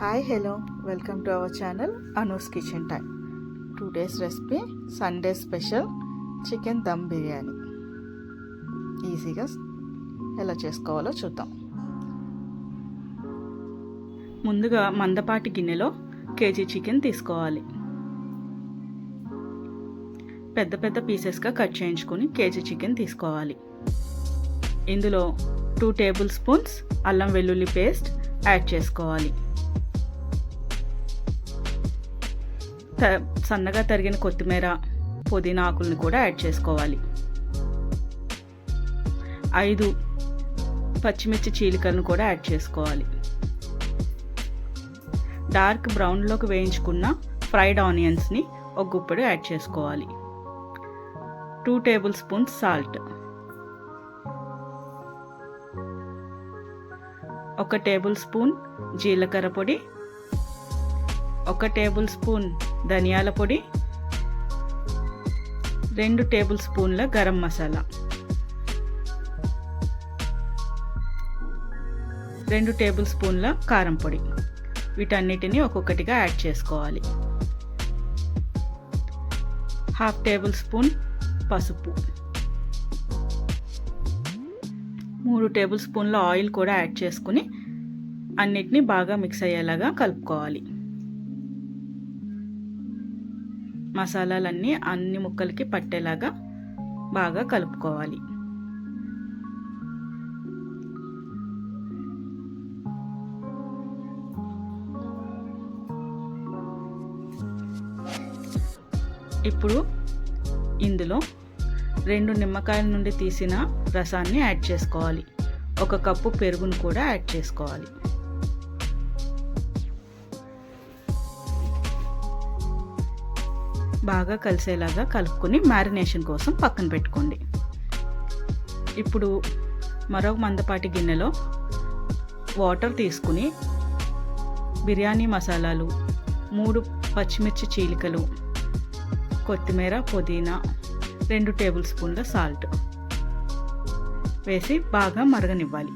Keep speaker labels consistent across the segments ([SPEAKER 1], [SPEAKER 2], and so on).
[SPEAKER 1] Hi hello welcome to our channel Anu's kitchen time. Today's recipe Sunday special chicken dum biryani. ఈజీగా ఎలా చేసుకోవాలో చూద్దాం. ముందుగా మందపాటి గిన్నెలో కేజీ చికెన్ తీసుకోవాలి. పెద్ద పెద్ద పీసెస్గా కట్ చేయించుకొని కేజీ చికెన్ తీసుకోవాలి. ఇందులో 2 టేబుల్ స్పూన్స్ అల్లం వెల్లుల్లి పేస్ట్ యాడ్ చేసుకోవాలి. సన్నగా తరిగిన కొత్తిమీర, పుదీనా ఆకులను కూడా యాడ్ చేసుకోవాలి. 5 పచ్చిమిర్చి చీలికలను కూడా యాడ్ చేసుకోవాలి. డార్క్ బ్రౌన్లోకి వేయించుకున్న ఫ్రైడ్ ఆనియన్స్ని ఒక గుప్పెడు యాడ్ చేసుకోవాలి. 2 table spoons salt, 1 table spoon జీలకర్ర పొడి, 1 టేబుల్ స్పూన్ ధనియాల పొడి, 2 టేబుల్ స్పూన్ల గరం మసాలా, 2 టేబుల్ స్పూన్ల కారం పొడి. వీటన్నిటిని ఒక్కొక్కటిగా యాడ్ చేసుకోవాలి. 1/2 టేబుల్ స్పూన్ పసుపు, 3 టేబుల్ స్పూన్ల ఆయిల్ కూడా యాడ్ చేసుకుని అన్నిటినీ బాగా మిక్స్ అయ్యేలాగా కలుపుకోవాలి. మసాలాలన్నీ అన్ని ముక్కలకి పట్టేలాగా బాగా కలుపుకోవాలి. ఇప్పుడు ఇందులో 2 నిమ్మకాయల నుండి తీసిన రసాన్ని యాడ్ చేసుకోవాలి. 1 కప్పు పెరుగును కూడా యాడ్ చేసుకోవాలి. బాగా కలిసేలాగా కలుపుకొని మ్యారినేషన్ కోసం పక్కన పెట్టుకోండి. ఇప్పుడు మరొక మందపాటి గిన్నెలో వాటర్ తీసుకుని బిర్యానీ మసాలాలు, 3 పచ్చిమిర్చి చీలికలు, కొత్తిమీర, పుదీనా, 2 టేబుల్ స్పూన్ల సాల్ట్ వేసి బాగా మరగనివ్వాలి.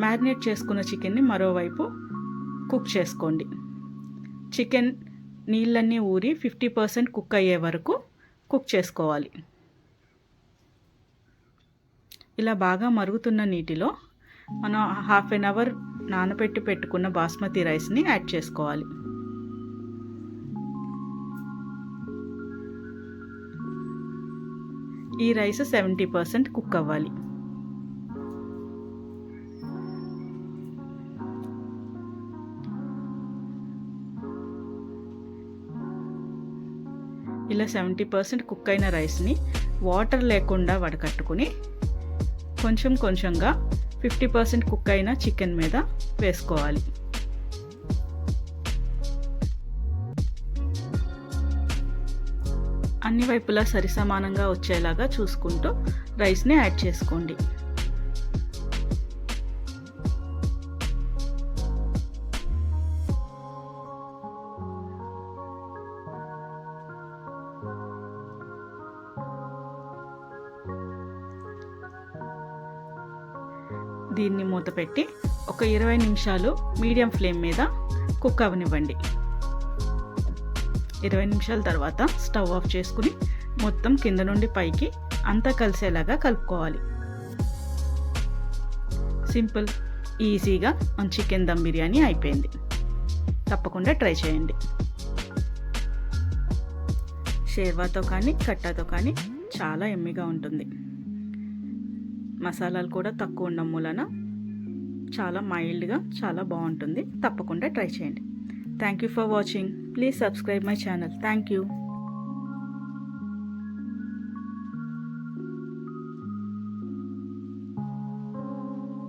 [SPEAKER 1] మ్యారినేట్ చేసుకున్న చికెన్ని మరోవైపు కుక్ చేసుకోండి. చికెన్ నీళ్ళన్నీ ఊరి 50% కుక్ అయ్యే వరకు కుక్ చేసుకోవాలి. ఇలా బాగా మరుగుతున్న నీటిలో మనం 1/2 అవర్ నానబెట్టి పెట్టుకున్న బాస్మతి రైస్ని యాడ్ చేసుకోవాలి. ఈ రైస్ 70% కుక్ అవ్వాలి. ఇలా 70% కుక్ అయిన రైస్ని వాటర్ లేకుండా వడకట్టుకుని కొంచెం కొంచెంగా 50% కుక్ అయిన చికెన్ మీద వేసుకోవాలి. అన్ని వైపులా సరిసమానంగా వచ్చేలాగా చూసుకుంటూ రైస్ని యాడ్ చేసుకోండి. దీన్ని మూత పెట్టి ఒక 20 నిమిషాలు మీడియం ఫ్లేమ్ మీద కుక్ అవనివ్వండి. 20 నిమిషాల తర్వాత స్టవ్ ఆఫ్ చేసుకుని మొత్తం కింద నుండి పైకి అంతా కలిసేలాగా కలుపుకోవాలి. సింపుల్, ఈజీగా మన చికెన్ దమ్ బిర్యానీ అయిపోయింది. తప్పకుండా ట్రై చేయండి. షేర్వాతో కానీ కట్టాతో కానీ చాలా యమ్మీగా ఉంటుంది. మసాలాలు కూడా తక్కువ ఉండడం మూలన చాలా మైల్డ్గా చాలా బాగుంటుంది. తప్పకుండా ట్రై చేయండి. Thank you for watching. Please subscribe my channel. Thank you.